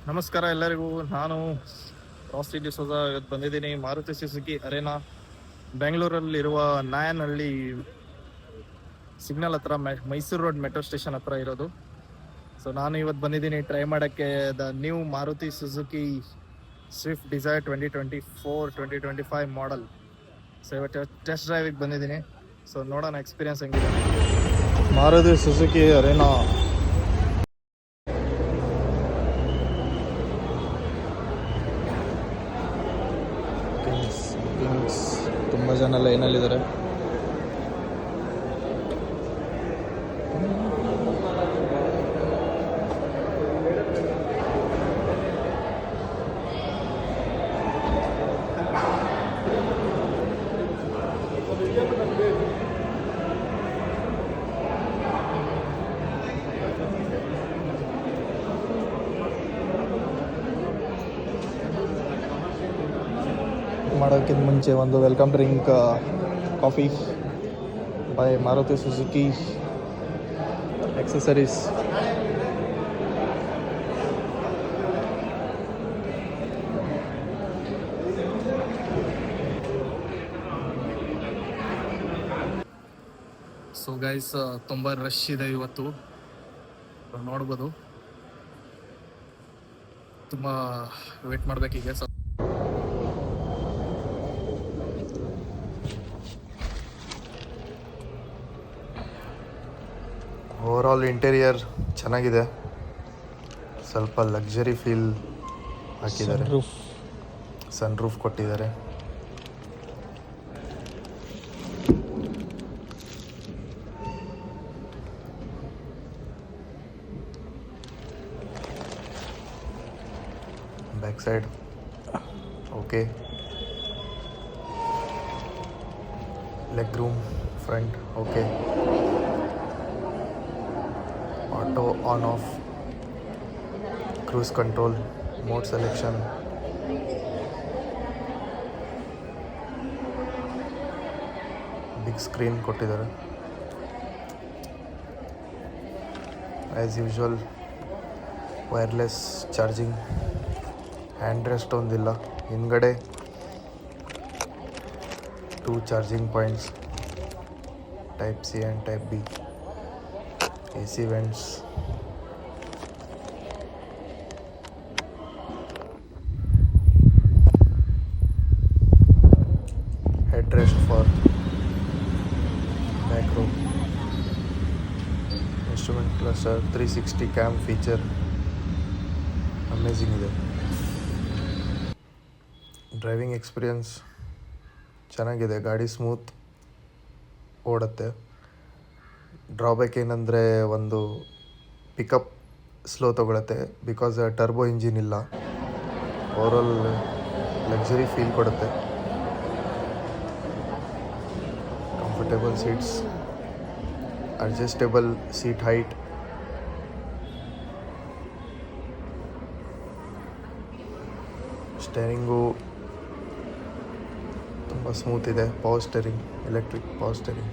ನಮಸ್ಕಾರ ಎಲ್ಲರಿಗೂ. ನಾನು ರಾಸ್ಟಿ ಡಿಸೋಜ. ಇವತ್ತು ಬಂದಿದ್ದೀನಿ ಮಾರುತಿ ಸುಜುಕಿ ಅರೇನಾ, ಬೆಂಗಳೂರಲ್ಲಿರುವ ನಾಯನಹಳ್ಳಿ ಸಿಗ್ನಲ್ ಹತ್ರ, ಮೈಸೂರು ರೋಡ್ ಮೆಟ್ರೋ ಸ್ಟೇಷನ್ ಹತ್ರ ಇರೋದು. ಸೊ ನಾನು ಇವತ್ತು ಬಂದಿದ್ದೀನಿ ಟ್ರೈ ಮಾಡೋಕ್ಕೆ the new Maruti Suzuki Swift Dzire 2024-2025 model. So ಇವತ್ತು ಟೆಸ್ಟ್ ಡ್ರೈವಿಗೆ ಬಂದಿದ್ದೀನಿ. ಸೊ ನೋಡೋಣ ಎಕ್ಸ್ಪೀರಿಯನ್ಸ್ ಹೆಂಗಿದೆ. ಮಾರುತಿ ಸುಜುಕಿ ಅರೇನಾ ತುಂಬ ಜನ ಲೈನಲ್ಲಿದ್ದಾರೆ. ಮಾಡೋಕ್ಕಿಂತ ಮುಂಚೆ ಒಂದು welcome drink coffee by Maruti Suzuki accessories. So guys, ತುಂಬ ರಶ್ ಇದೆ ಇವತ್ತು, ನೋಡ್ಬೋದು. ತುಂಬ ವೇಟ್ ಮಾಡಬೇಕೀಗ. ಸೊ ಓವರಾಲ್ ಇಂಟೀರಿಯರ್ ಚೆನ್ನಾಗಿದೆ, ಸ್ವಲ್ಪ ಲಕ್ಸುರಿ ಫೀಲ್ ಹಾಕಿದ್ದಾರೆ. ಸನ್ ರೂಫ್ ಕೊಟ್ಟಿದ್ದಾರೆ. Back side okay, leg room front okay, auto on off, cruise control, mode selection, big screen ಕೊಟ್ಟಿದ್ದಾರೆ. As usual wireless charging, hand rest ಒಂದಿಲ್ಲ. ಹಿಂದ್ಗಡೆ 2 charging points, type C and type B, AC vents, headrest for back row, instrument cluster, 360 cam feature, amazing ಇದೆ. Driving experience ಚೆನ್ನಾಗಿದೆ, ಗಾಡಿ smooth ಓಡುತ್ತೆ. Drawback ಏನಂದರೆ ಒಂದು pickup slow ತೊಗೊಳುತ್ತೆ, ಬಿಕಾಸ್ ಟರ್ಬೋ ಇಂಜಿನ್ ಇಲ್ಲ. ಓವರಾಲ್ ಲಕ್ಸುರಿ ಫೀಲ್ ಕೊಡುತ್ತೆ. Comfortable seats, adjustable seat height, steering ತುಂಬ ಸ್ಮೂತ್ ಇದೆ. Power steering, electric power steering.